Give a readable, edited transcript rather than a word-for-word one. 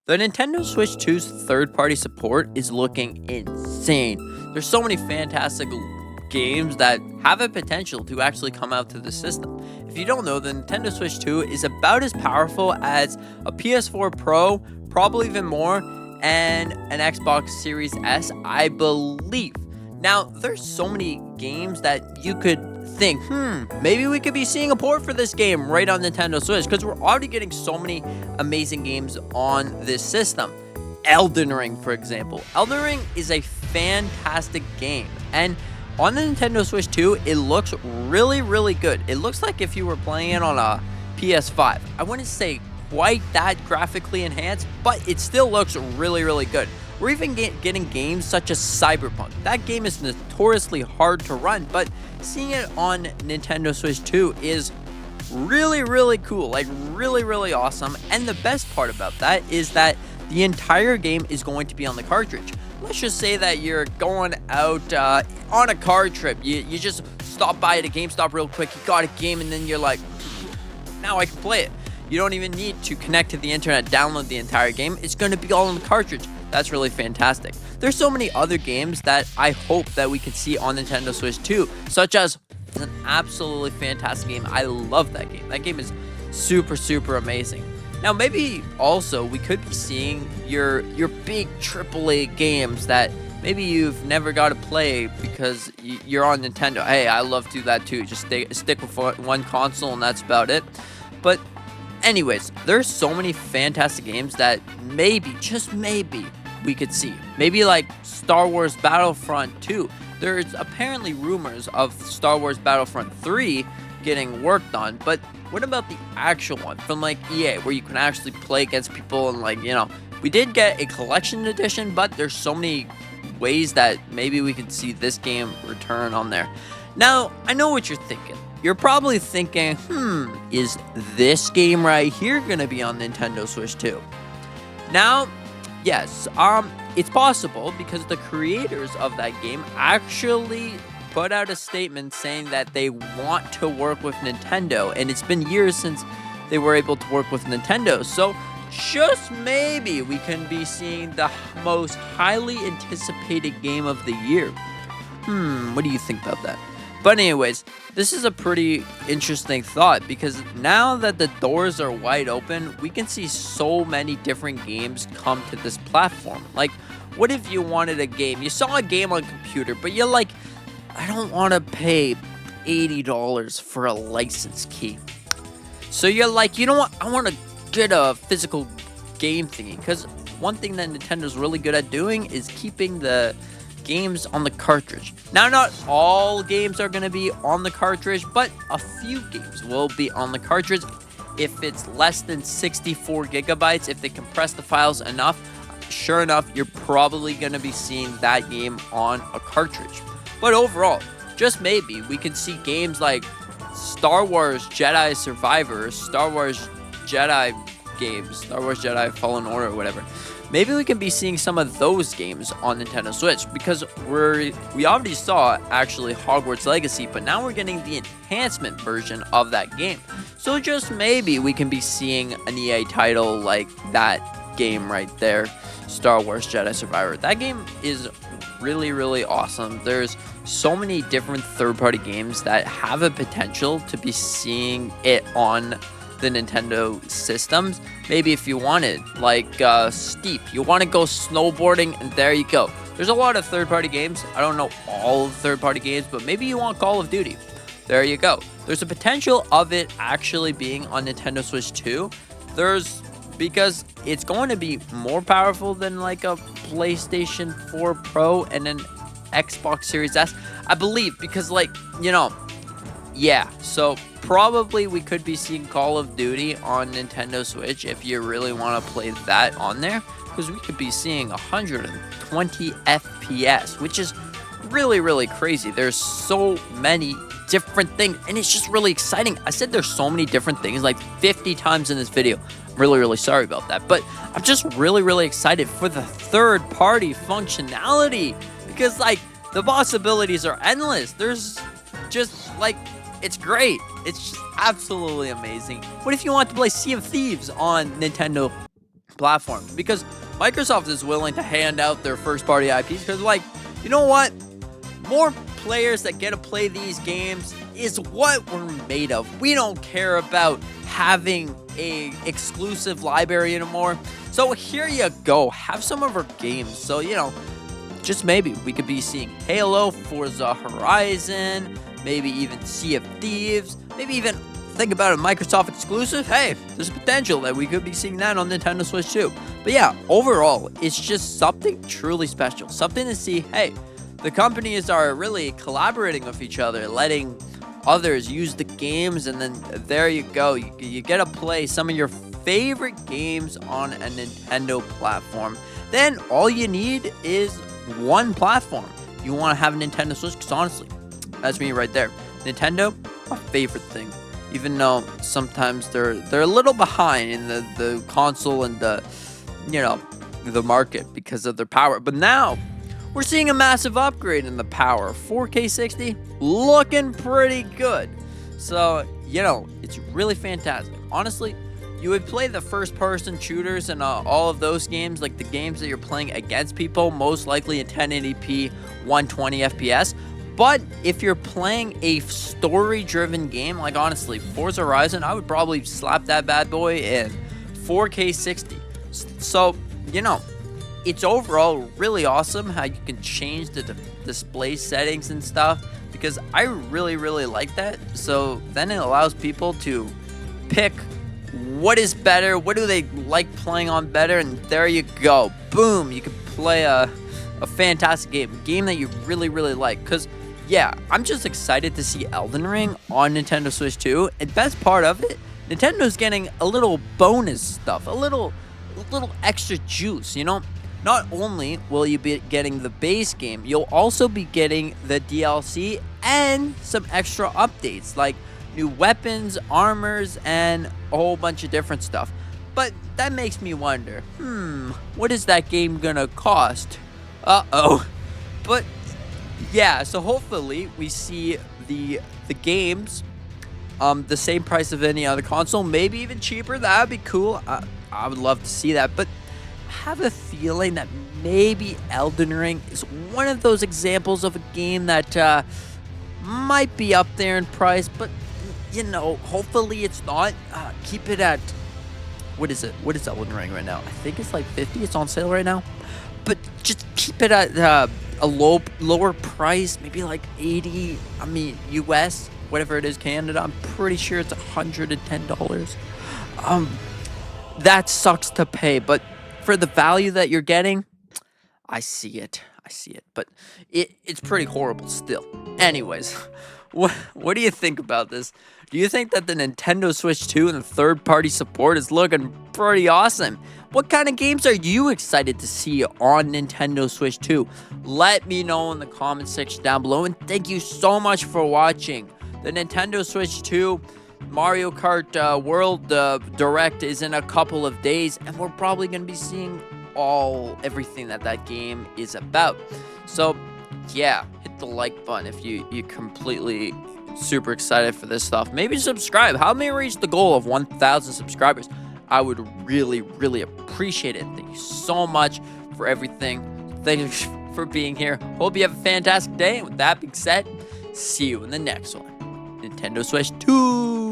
The Nintendo Switch 2's third-party support is looking insane. There's so many fantastic games that have a potential to actually come out to the system. If you don't know, the Nintendo Switch 2 is about as powerful as a PS4 Pro, probably even more, and an Xbox Series S, I believe. Now, there's so many games that you could think, maybe we could be seeing a port for this game right on Nintendo Switch, because we're already getting so many amazing games on this system. Elden Ring, for example. Elden Ring is a fantastic game, and on the Nintendo Switch 2, it looks really, really good. It looks like if you were playing it on a PS5. I wouldn't say quite that graphically enhanced, but it still looks really, really good. We're even getting games such as Cyberpunk. That game is notoriously hard to run, but seeing it on Nintendo Switch 2 is really, really cool. Like, really, really awesome. And the best part about that is that the entire game is going to be on the cartridge. Let's just say that you're going out on a car trip. You just stop by at a GameStop real quick. You got a game, and then you're like, now I can play it. You don't even need to connect to the internet, download the entire game. It's going to be all on the cartridge. That's really fantastic. There's so many other games that I hope that we can see on Nintendo Switch 2, such as an absolutely fantastic game. I love that game. That game is super, super amazing. Now, maybe also we could be seeing your big AAA games that maybe you've never got to play because you're on Nintendo. Hey, I love to do that too. Just stick with one console and that's about it. But anyways, there's so many fantastic games that maybe, just maybe, we could see. Maybe like Star Wars Battlefront 2. There's apparently rumors of Star Wars Battlefront 3 getting worked on, but what about the actual one from like EA where you can actually play against people and like, we did get a collection edition, but there's so many ways that maybe we could see this game return on there. Now, I know what you're thinking. You're probably thinking, is this game right here going to be on Nintendo Switch 2? Now, yes, it's possible because the creators of that game actually put out a statement saying that they want to work with Nintendo, and it's been years since they were able to work with Nintendo. So just maybe we can be seeing the most highly anticipated game of the year. What do you think about that? But anyways, this is a pretty interesting thought because now that the doors are wide open, we can see so many different games come to this platform. Like, what if you wanted a game? You saw a game on computer, but you're like, I don't want to pay $80 for a license key. So you're like, you know what? I want to get a physical game thingy. Because one thing that Nintendo's really good at doing is keeping the games on the cartridge. Now, not all games are going to be on the cartridge, but a few games will be on the cartridge. If it's less than 64 gigabytes, if they compress the files enough, sure enough, you're probably going to be seeing that game on a cartridge. But overall, just maybe, we could see games like Star Wars Jedi Survivor, Star Wars Jedi games, Star Wars Jedi Fallen Order, or whatever. Maybe we can be seeing some of those games on Nintendo Switch because we already saw actually Hogwarts Legacy, but now we're getting the enhancement version of that game. So just maybe we can be seeing an EA title like that game right there, Star Wars Jedi Survivor. That game is really, really awesome. There's so many different third-party games that have a potential to be seeing it on the Nintendo systems. Maybe if you wanted, like Steep, you want to go snowboarding, and there you go. There's a lot of third-party games. I don't know all of the third-party games, but maybe you want Call of Duty. There you go. There's a potential of it actually being on Nintendo Switch 2. Because it's going to be more powerful than like a PlayStation 4 Pro and an Xbox Series S, I believe, because so probably we could be seeing Call of Duty on Nintendo Switch if you really want to play that on there, because we could be seeing 120 FPS, which is really, really crazy. There's so many different things, and it's just really exciting. I said there's so many different things like 50 times in this video. I'm really, really sorry about that, but I'm just really, really excited for the third-party functionality because the possibilities are endless. There's just it's great. It's just absolutely amazing. What if you want to play Sea of Thieves on Nintendo platform, because Microsoft is willing to hand out their first-party IPs because, like, you know what? More players that get to play these games is what we're made of. We don't care about having a exclusive library anymore. So here you go. Have some of our games. So, you know, just maybe we could be seeing Halo, Forza Horizon, maybe even Sea of Thieves, maybe even think about a Microsoft exclusive. Hey, there's potential that we could be seeing that on Nintendo Switch too. But yeah, overall, it's just something truly special. Something to see, hey, the companies are really collaborating with each other, letting others use the games, and then there you go. You get to play some of your favorite games on a Nintendo platform. Then all you need is one platform. You want to have a Nintendo Switch, because honestly, that's me right there. Nintendo, my favorite thing. Even though sometimes they're a little behind in the console and the market because of their power. But now we're seeing a massive upgrade in the power. 4K 60 looking pretty good. So, it's really fantastic. Honestly, you would play the first-person shooters and all of those games, like the games that you're playing against people, most likely in 1080p, 120 FPS. But if you're playing a story-driven game, like honestly, Forza Horizon, I would probably slap that bad boy in 4K 60. So, it's overall really awesome how you can change the display settings and stuff, because I really, really like that. So then it allows people to pick what is better, what do they like playing on better, and there you go. Boom, you can play a fantastic game that you really, really like. Because, yeah, I'm just excited to see Elden Ring on Nintendo Switch 2. And best part of it, Nintendo's getting a little bonus stuff, a little extra juice, Not only will you be getting the base game, you'll also be getting the DLC and some extra updates, like new weapons, armors, and a whole bunch of different stuff. But that makes me wonder, what is that game gonna cost? Uh-oh. But yeah, so hopefully we see the games the same price of any other console, maybe even cheaper. That would be cool. I would love to see that. But I have a feeling that maybe Elden Ring is one of those examples of a game that might be up there in price, but hopefully it's not. Keep it at, what is it? What is Elden Ring right now? I think it's like 50. It's on sale right now. But just keep it at a lower price, maybe like 80. I mean, US, whatever it is, Canada. I'm pretty sure it's $110. That sucks to pay, but for the value that you're getting, I see it. But it's pretty horrible still. Anyways, what do you think about this? Do you think that the Nintendo Switch 2 and the third-party support is looking pretty awesome? What kind of games are you excited to see on Nintendo Switch 2? Let me know in the comment section down below, and thank you so much for watching. The Nintendo Switch 2 Mario Kart World Direct is in a couple of days, and we're probably going to be seeing everything that game is about. So yeah, hit the like button if you completely super excited for this stuff. Maybe subscribe. Help me reach the goal of 1,000 subscribers. I would really, really appreciate it. Thank you so much for everything. Thank you for being here. Hope you have a fantastic day. And with that being said, see you in the next one. Nintendo Switch 2.